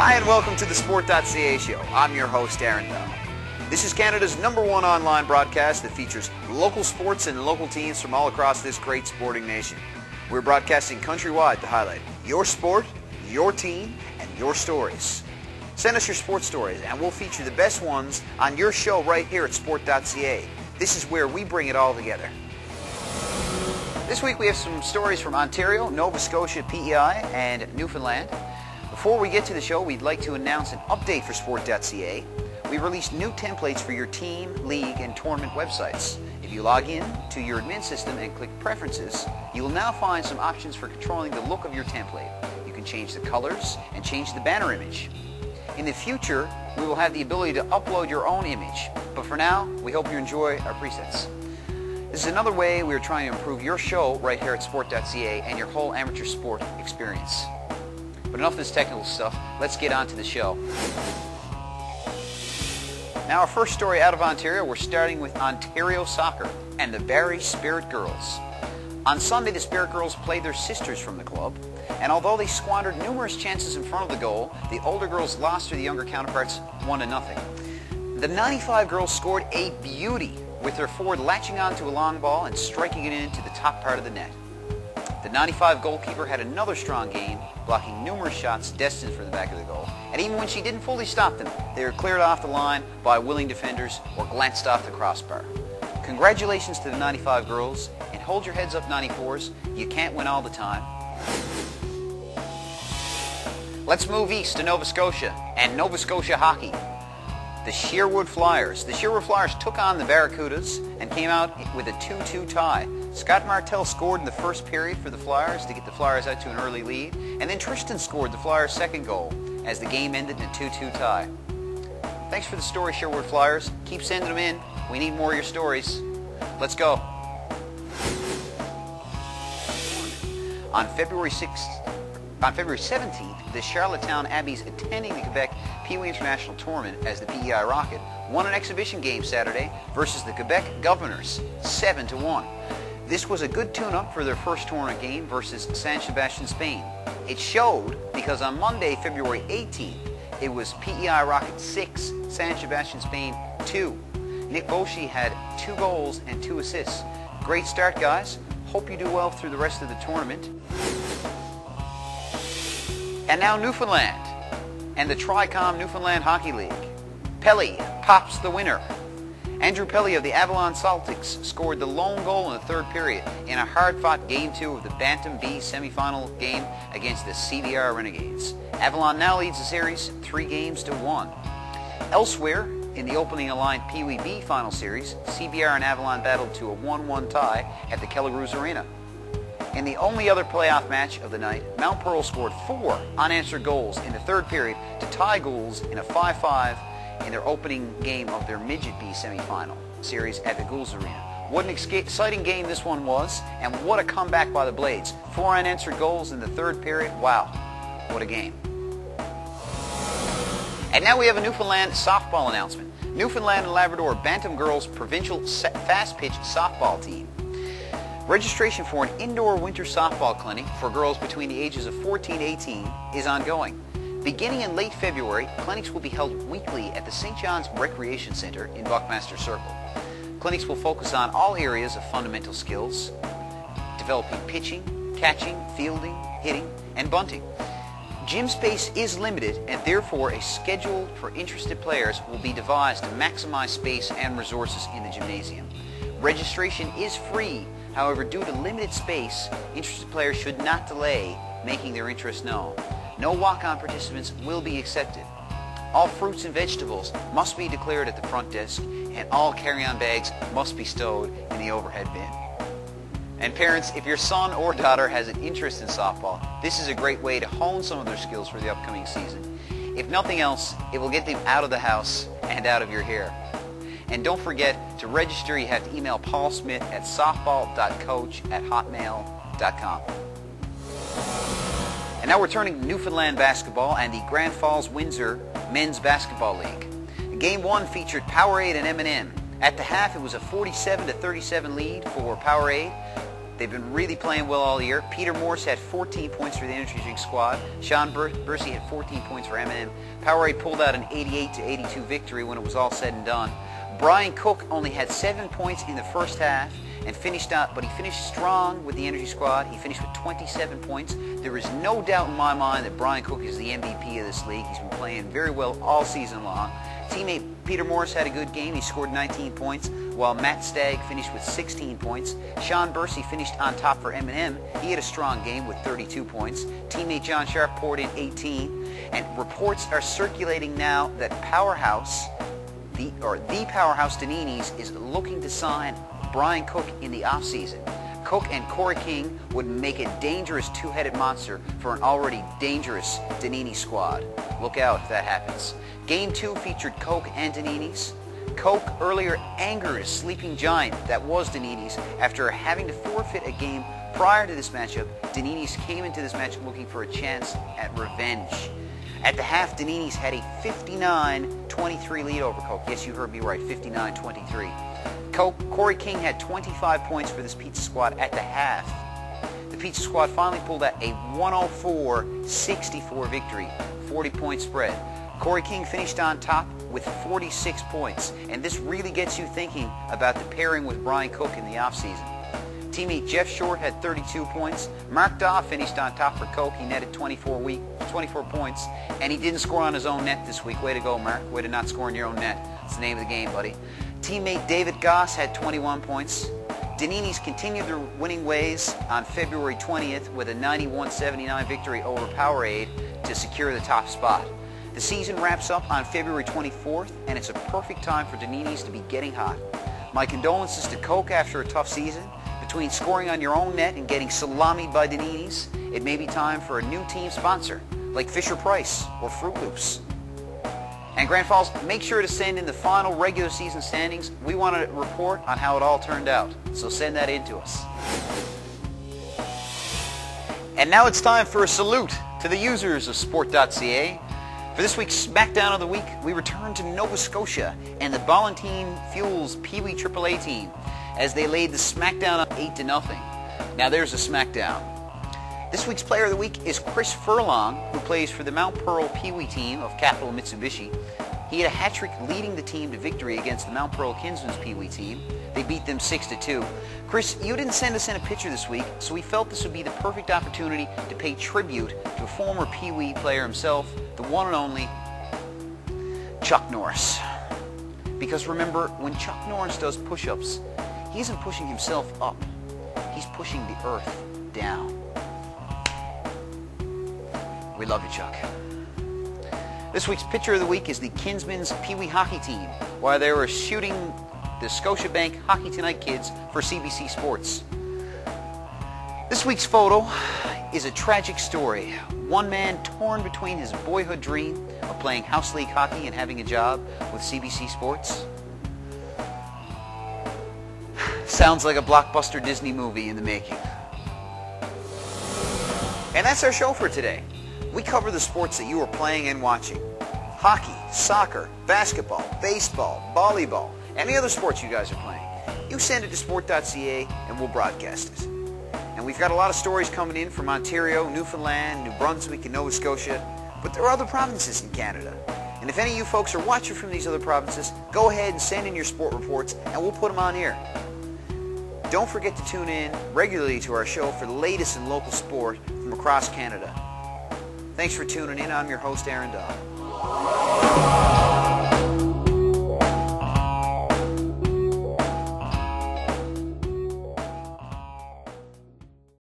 Hi and welcome to the Sport.ca show. I'm your host, Aaron Bell. This is Canada's #1 online broadcast that features local sports and local teams from all across this great sporting nation. We're broadcasting countrywide to highlight your sport, your team, and your stories. Send us your sports stories and we'll feature the best ones on your show right here at Sport.ca. This is where we bring it all together. This week we have some stories from Ontario, Nova Scotia, PEI, and Newfoundland. Before we get to the show, we'd like to announce an update for Sport.ca. We released new templates for your team, league, and tournament websites. If you log in to your admin system and click Preferences, you will now find some options for controlling the look of your template. You can change the colors and change the banner image. In the future, we will have the ability to upload your own image, but for now, we hope you enjoy our presets. This is another way we are trying to improve your show right here at Sport.ca and your whole amateur sport experience. But enough of this technical stuff, let's get on to the show. Now our first story out of Ontario, we're starting with Ontario Soccer and the Barrie Spirit Girls. On Sunday, the Spirit Girls played their sisters from the club, and although they squandered numerous chances in front of the goal, the older girls lost to the younger counterparts 1-0. The 95 girls scored a beauty, with their forward latching onto a long ball and striking it into the top part of the net. The 95 goalkeeper had another strong game, blocking numerous shots destined for the back of the goal, and even when she didn't fully stop them, they were cleared off the line by willing defenders or glanced off the crossbar. Congratulations to the 95 girls, and hold your heads up, 94s, you can't win all the time. Let's move east to Nova Scotia and Nova Scotia hockey. The Sherwood Flyers. The Sherwood Flyers took on the Barracudas and came out with a 2-2 tie. Scott Martell scored in the first period for the Flyers to get the Flyers out to an early lead, and then Tristan scored the Flyers' second goal as the game ended in a 2-2 tie. Thanks for the story, Sherwood Flyers. Keep sending them in. We need more of your stories. Let's go. On February 17th, the Charlottetown Abbeys, attending the Quebec Pee Wee International Tournament as the PEI Rocket, won an exhibition game Saturday versus the Quebec Governors, 7-1. This was a good tune-up for their first tournament game versus San Sebastian, Spain. It showed because on Monday, February 18th, it was PEI Rocket 6, San Sebastian, Spain 2. Nick Boshi had 2 goals and 2 assists. Great start, guys. Hope you do well through the rest of the tournament. And now Newfoundland and the Tricom Newfoundland Hockey League. Pelly pops the winner. Andrew Pelly of the Avalon Celtics scored the lone goal in the third period in a hard-fought Game 2 of the Bantam B semifinal game against the CBR Renegades. Avalon now leads the series 3-1. Elsewhere, in the opening aligned Pee Wee B final series, CBR and Avalon battled to a 1-1 tie at the Kelligrews Arena. In the only other playoff match of the night, Mount Pearl scored 4 unanswered goals in the third period to tie goals in a 5-5 in their opening game of their Midget B semifinal series at the Goulds Arena. What an exciting game this one was, and what a comeback by the Blades. 4 unanswered goals in the third period. Wow, what a game. And now we have a Newfoundland softball announcement. Newfoundland and Labrador Bantam Girls Provincial Fast Pitch Softball Team. Registration for an indoor winter softball clinic for girls between the ages of 14 and 18 is ongoing. Beginning in late February, clinics will be held weekly at the St. John's Recreation Center in Buckmaster Circle. Clinics will focus on all areas of fundamental skills, developing pitching, catching, fielding, hitting, and bunting. Gym space is limited, and therefore a schedule for interested players will be devised to maximize space and resources in the gymnasium. Registration is free. However, due to limited space, interested players should not delay making their interest known. No walk-on participants will be accepted. All fruits and vegetables must be declared at the front desk, and all carry-on bags must be stowed in the overhead bin. And parents, if your son or daughter has an interest in softball, this is a great way to hone some of their skills for the upcoming season. If nothing else, it will get them out of the house and out of your hair. And don't forget, to register, you have to email Paul Smith at softball.coach@hotmail.com. And now we're turning to Newfoundland basketball and the Grand Falls Windsor Men's Basketball League. Game 1 featured Powerade and M&M. At the half, it was a 47-37 lead for Powerade. They've been really playing well all year. Peter Morse had 14 points for the energy drink squad. Sean Bursey had 14 points for M&M. Powerade pulled out an 88-82 victory when it was all said and done. Brian Cook only had 7 points in the first half and finished out, but he finished strong with the energy squad. He finished with 27 points. There is no doubt in my mind that Brian Cook is the MVP of this league. He's been playing very well all season long. Teammate Peter Morris had a good game. He scored 19 points, while Matt Stagg finished with 16 points. Sean Bursey finished on top for M&M. He had a strong game with 32 points. Teammate John Sharp poured in 18. And reports are circulating now that Powerhouse, the Powerhouse Danini's, is looking to sign Brian Cook in the offseason. Cook and Corey King would make a dangerous two-headed monster for an already dangerous Danini squad. Look out if that happens. Game 2 featured Coke and Danini's. Coke earlier angered a sleeping giant that was Danini's after having to forfeit a game prior to this matchup. Danini's came into this match looking for a chance at revenge. At the half, Danini's had a 59-23 lead over Coke. Yes, you heard me right, 59-23. Corey King had 25 points for this Pizza Squad at the half. The Pizza Squad finally pulled out a 104-64 victory, 40-point spread. Corey King finished on top with 46 points, and this really gets you thinking about the pairing with Brian Cook in the offseason. Teammate Jeff Short had 32 points. Mark Daw finished on top for Coke. He netted 24 points, and he didn't score on his own net this week. Way to go, Mark. Way to not score in your own net. It's the name of the game, buddy. Teammate David Goss had 21 points. Danini's continued their winning ways on February 20th with a 91-79 victory over Powerade to secure the top spot. The season wraps up on February 24th, and it's a perfect time for Danini's to be getting hot. My condolences to Coke after a tough season. Between scoring on your own net and getting salamied by Danini's, it may be time for a new team sponsor, like Fisher-Price or Fruit Loops. And Grand Falls, make sure to send in the final regular season standings. We want to report on how it all turned out, so send that in to us. And now it's time for a salute to the users of Sport.ca. For this week's SmackDown of the Week, we return to Nova Scotia and the Ballantine Fuels Pee Wee AAA team as they laid the SmackDown up 8-0. Now there's a SmackDown. This week's Player of the Week is Chris Furlong, who plays for the Mount Pearl Pee Wee team of Capital Mitsubishi. He had a hat-trick leading the team to victory against the Mount Pearl Kinsman's Pee Wee team. They beat them 6-2. Chris, you didn't send us in a picture this week, so we felt this would be the perfect opportunity to pay tribute to a former Pee Wee player himself, the one and only Chuck Norris. Because remember, when Chuck Norris does push-ups, he isn't pushing himself up. He's pushing the earth down. We love you, Chuck. This week's Pitcher of the Week is the Kinsman's Pee Wee hockey team, while they were shooting the Scotiabank Hockey Tonight kids for CBC Sports. This week's photo is a tragic story. One man torn between his boyhood dream of playing house league hockey and having a job with CBC Sports. Sounds like a blockbuster Disney movie in the making. And that's our show for today. We cover the sports that you are playing and watching. Hockey, soccer, basketball, baseball, volleyball, any other sports you guys are playing. You send it to Sport.ca and we'll broadcast it. And we've got a lot of stories coming in from Ontario, Newfoundland, New Brunswick, and Nova Scotia. But there are other provinces in Canada. And if any of you folks are watching from these other provinces, go ahead and send in your sport reports and we'll put them on here. Don't forget to tune in regularly to our show for the latest in local sport from across Canada. Thanks for tuning in. I'm your host, Aaron Dahl.